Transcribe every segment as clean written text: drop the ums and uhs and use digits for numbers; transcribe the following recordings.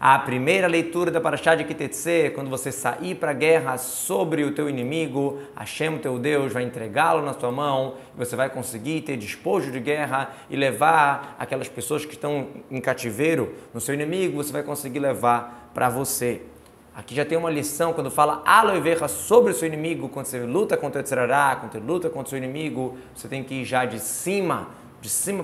A primeira leitura da Parashá de Ki Tetzê, quando você sair para a guerra sobre o teu inimigo, Hashem, teu Deus, vai entregá-lo na tua mão, e você vai conseguir ter despojo de guerra e levar aquelas pessoas que estão em cativeiro no seu inimigo, você vai conseguir levar para você. Aqui já tem uma lição quando fala aloe sobre o seu inimigo, quando você luta contra o Tzerará, quando você luta contra o seu inimigo, você tem que ir já de cima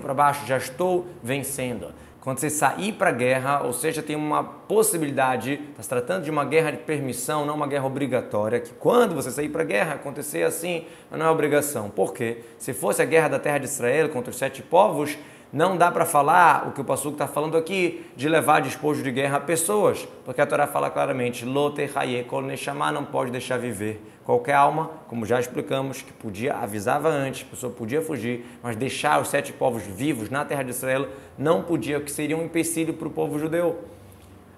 para baixo, já estou vencendo. Quando você sair para a guerra, ou seja, tem uma possibilidade, está se tratando de uma guerra de permissão, não uma guerra obrigatória, que quando você sair para a guerra, acontecer assim, mas não é obrigação. Por quê? Se fosse a guerra da terra de Israel contra os 7 povos, não dá para falar o que o Passuco está falando aqui, de levar despojo de guerra a pessoas, porque a Torá fala claramente, Lote Haye Kol Neshama, não pode deixar viver qualquer alma, como já explicamos, que podia, avisava antes, a pessoa podia fugir, mas deixar os 7 povos vivos na terra de Israel não podia, o que seria um empecilho para o povo judeu.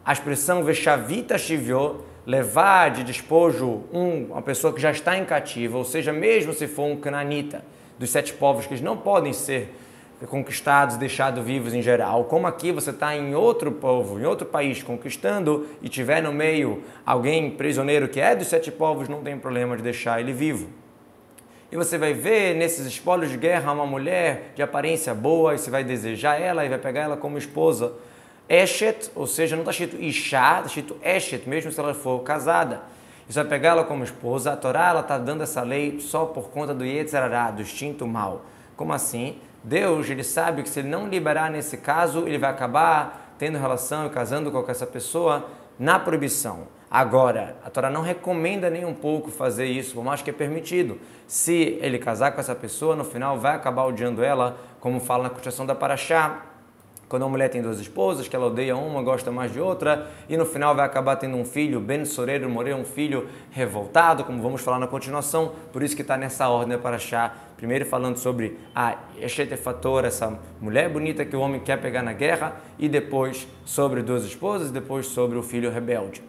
A expressão Veshavita Shivyo, levar de despojo uma pessoa que já está em cativa, ou seja, mesmo se for um cananita, dos 7 povos que eles não podem ser conquistados, deixados vivos em geral, como aqui você está em outro povo, em outro país conquistando e tiver no meio alguém prisioneiro que é dos 7 povos, não tem problema de deixar ele vivo. E você vai ver nesses espólios de guerra uma mulher de aparência boa e você vai desejar ela e vai pegar ela como esposa. Eshet, ou seja, não está escrito Isha, está escrito Eshet, mesmo se ela for casada. E você vai pegar ela como esposa. A Torá está dando essa lei só por conta do Yetzer Hara, do instinto mal. Como assim? Deus, ele sabe que se ele não liberar nesse caso, ele vai acabar tendo relação e casando com essa pessoa na proibição. Agora, a Torá não recomenda nem um pouco fazer isso, por mais que é permitido. Se ele casar com essa pessoa, no final vai acabar odiando ela, como fala na continuação da Parashá, quando uma mulher tem 2 esposas, que ela odeia uma, gosta mais de outra, e no final vai acabar tendo um filho, Ben Soreiro Morei, um filho revoltado, como vamos falar na continuação, por isso que está nessa ordem para achar, primeiro falando sobre a Eshet Fator, essa mulher bonita que o homem quer pegar na guerra, e depois sobre 2 esposas, e depois sobre o filho rebelde.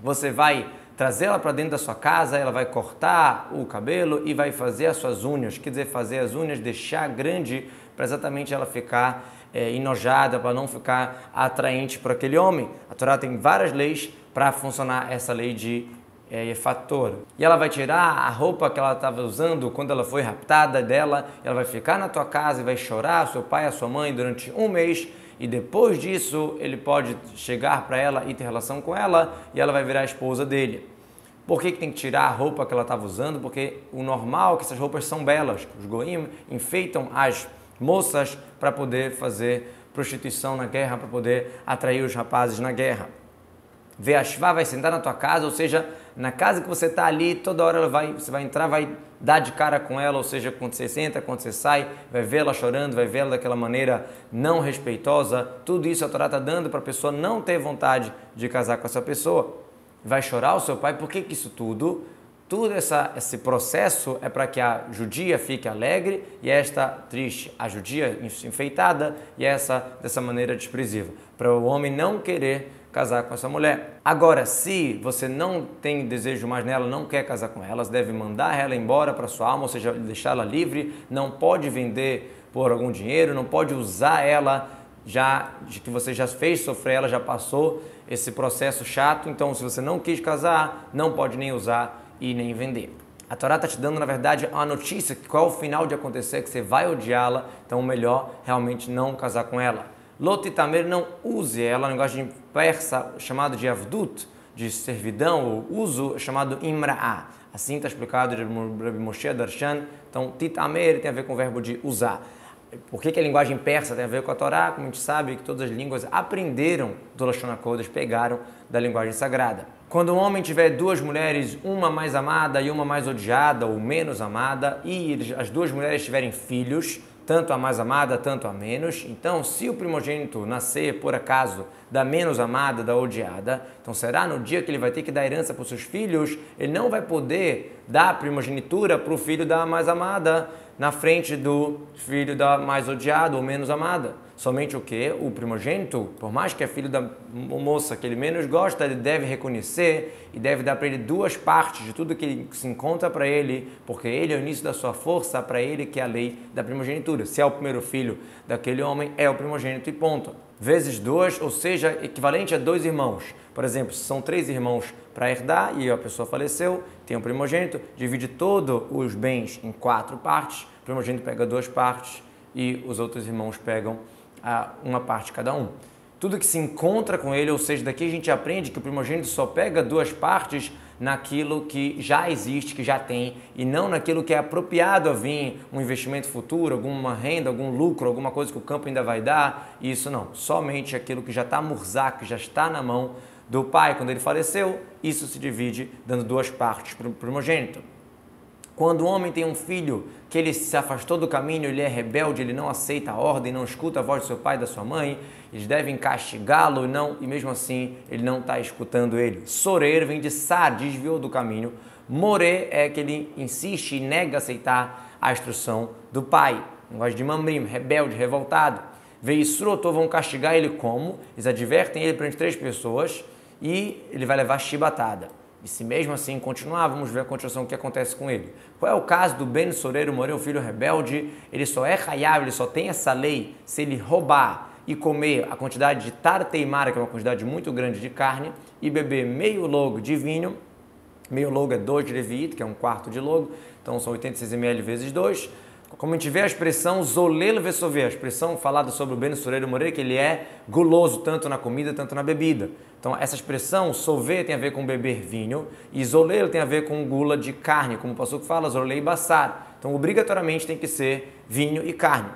Você vai trazê-la para dentro da sua casa, ela vai cortar o cabelo e vai fazer as suas unhas, quer dizer, fazer as unhas, deixar grande, para exatamente ela ficar enojada, para não ficar atraente para aquele homem. A Torá tem várias leis para funcionar essa lei de fator. E ela vai tirar a roupa que ela estava usando quando ela foi raptada dela, ela vai ficar na tua casa e vai chorar, seu pai e a sua mãe, durante 1 mês, e depois disso ele pode chegar para ela e ter relação com ela, e ela vai virar a esposa dele. Por que tem que tirar a roupa que ela estava usando? Porque o normal é que essas roupas são belas. Os goim enfeitam as moças para poder fazer prostituição na guerra, para poder atrair os rapazes na guerra. Veashvá vai sentar na tua casa, ou seja, na casa que você está ali, toda hora você vai entrar, vai dar de cara com ela, ou seja, quando você senta, quando você sai, vai ver ela chorando, vai ver ela daquela maneira não respeitosa. Tudo isso a Torá está dando para a pessoa não ter vontade de casar com essa pessoa. Vai chorar o seu pai, por que isso tudo? Todo esse processo é para que a judia fique alegre e esta triste, a judia enfeitada e essa dessa maneira desprezível, para o homem não querer casar com essa mulher. Agora, se você não tem desejo mais nela, não quer casar com ela, você deve mandar ela embora para sua alma, ou seja, deixá-la livre, não pode vender por algum dinheiro, não pode usar ela já de que você já fez sofrer, ela já passou esse processo chato, então se você não quis casar, não pode nem usar e nem vender. A Torá está te dando, na verdade, uma notícia que qual é o final de acontecer, que você vai odiá-la, então o melhor realmente não casar com ela. Lot e Tamer, não use ela, a linguagem persa chamado de avdut, de servidão, ou uso chamado imra'a. Assim está explicado de Rabbi Moshe Darshan. Então, titamer tem a ver com o verbo de usar. Por que a linguagem persa tem a ver com a Torá? Como a gente sabe que todas as línguas aprenderam do Lashon HaKodesh, pegaram da linguagem sagrada. Quando um homem tiver 2 mulheres, uma mais amada e uma mais odiada ou menos amada, e as 2 mulheres tiverem filhos, tanto a mais amada, tanto a menos, então se o primogênito nascer por acaso da menos amada, da odiada, então será no dia que ele vai ter que dar herança para os seus filhos, ele não vai poder dar a primogenitura para o filho da mais amada na frente do filho da mais odiada ou menos amada. Somente o que? O primogênito, por mais que é filho da moça que ele menos gosta, ele deve reconhecer e deve dar para ele 2 partes de tudo que se encontra para ele, porque ele é o início da sua força, para ele que é a lei da primogenitura. Se é o primeiro filho daquele homem, é o primogênito e ponto. Vezes 2, ou seja, equivalente a 2 irmãos. Por exemplo, se são 3 irmãos para herdar e a pessoa faleceu, tem um primogênito, divide todos os bens em 4 partes, o primogênito pega 2 partes e os outros irmãos pegam uma parte cada um. Tudo que se encontra com ele, ou seja, daqui a gente aprende que o primogênito só pega 2 partes naquilo que já existe, que já tem, e não naquilo que é apropriado a vir, um investimento futuro, alguma renda, algum lucro, alguma coisa que o campo ainda vai dar, isso não. Somente aquilo que já está murzá, que já está na mão do pai. Quando ele faleceu, isso se divide dando 2 partes para o primogênito. Quando o homem tem um filho que ele se afastou do caminho, ele é rebelde, ele não aceita a ordem, não escuta a voz do seu pai e da sua mãe, eles devem castigá-lo e mesmo assim ele não está escutando ele. Sorer vem de sar, desviou do caminho. Moré é que ele insiste e nega aceitar a instrução do pai. Linguagem de mamrim, rebelde, revoltado. Veisroto, vão castigar ele como? Eles advertem ele perante 3 pessoas e ele vai levar chibatada. E se mesmo assim continuar, vamos ver a continuação, o que acontece com ele. Qual é o caso do Ben Soreiro Moré, o filho rebelde? Ele só é hayab, ele só tem essa lei se ele roubar e comer a quantidade de tarteimara, que é uma quantidade muito grande de carne, e beber meio logo de vinho. Meio logo é 2 de leviite, que é 1/4 de logo, então são 86 ml vezes 2. Como a gente vê a expressão zolelo vesové, a expressão falada sobre o Ben Soreiro Moré, que ele é guloso tanto na comida, tanto na bebida. Então essa expressão, sové, tem a ver com beber vinho, e zolelo tem a ver com gula de carne, como o passuco fala, zolei e bassar. Então obrigatoriamente tem que ser vinho e carne.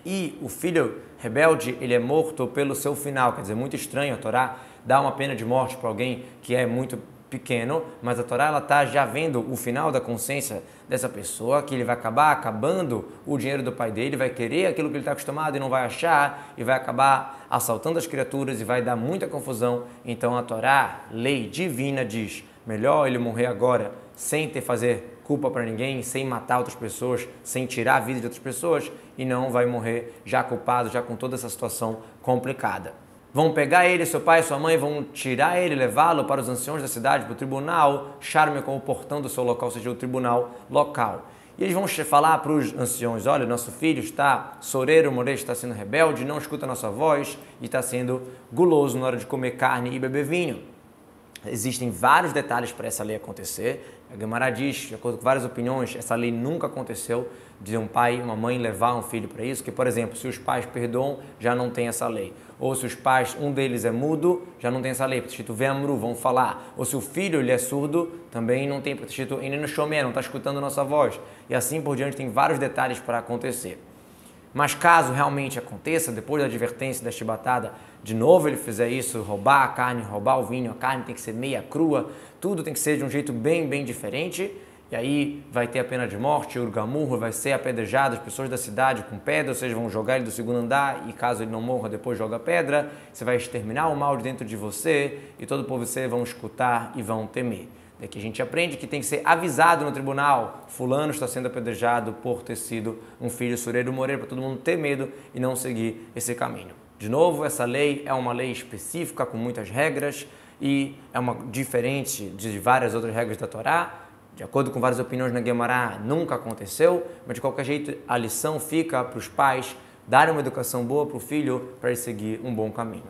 E o filho rebelde, ele é morto pelo seu final, quer dizer, muito estranho a Torá dar uma pena de morte para alguém que é muito pequeno, mas a Torá ela está já vendo o final da consciência dessa pessoa, que ele vai acabar acabando o dinheiro do pai dele, vai querer aquilo que ele está acostumado e não vai achar, e vai acabar assaltando as criaturas e vai dar muita confusão. Então a Torá, lei divina, diz, melhor ele morrer agora sem ter fazer culpa para ninguém, sem matar outras pessoas, sem tirar a vida de outras pessoas, e não vai morrer já culpado, já com toda essa situação complicada. Vão pegar ele, seu pai e sua mãe, vão tirar ele, levá-lo para os anciões da cidade, para o tribunal, charme como o portão do seu local, ou seja, o tribunal local. E eles vão falar para os anciões, olha, nosso filho está soreiro, moré, está sendo rebelde, não escuta a nossa voz e está sendo guloso na hora de comer carne e beber vinho. Existem vários detalhes para essa lei acontecer. A Gemara diz, de acordo com várias opiniões, essa lei nunca aconteceu de um pai e uma mãe levar um filho para isso, que, por exemplo, se os pais perdoam, já não tem essa lei. Ou se os pais, um deles é mudo, já não tem essa lei, escrito Vemru, vão falar. Ou se o filho ele é surdo, também não tem, escrito Eneno Shomé, não está escutando a nossa voz. E assim por diante, tem vários detalhes para acontecer. Mas caso realmente aconteça, depois da advertência da chibatada, de novo ele fizer isso, roubar a carne, roubar o vinho, a carne tem que ser meia crua, tudo tem que ser de um jeito bem diferente, e aí vai ter a pena de morte, o urgamurro vai ser apedrejado, as pessoas da cidade com pedra, ou seja, vão jogar ele do 2º andar, e caso ele não morra, depois joga pedra, você vai exterminar o mal de dentro de você, e todo o povo você vão escutar e vão temer. Daqui a gente aprende que tem que ser avisado no tribunal, fulano está sendo apedrejado por ter sido um filho sureiro morrer, para todo mundo ter medo e não seguir esse caminho. De novo, essa lei é uma lei específica com muitas regras e é uma diferente de várias outras regras da Torá. De acordo com várias opiniões na Guemará, nunca aconteceu, mas de qualquer jeito a lição fica para os pais darem uma educação boa para o filho para ele seguir um bom caminho.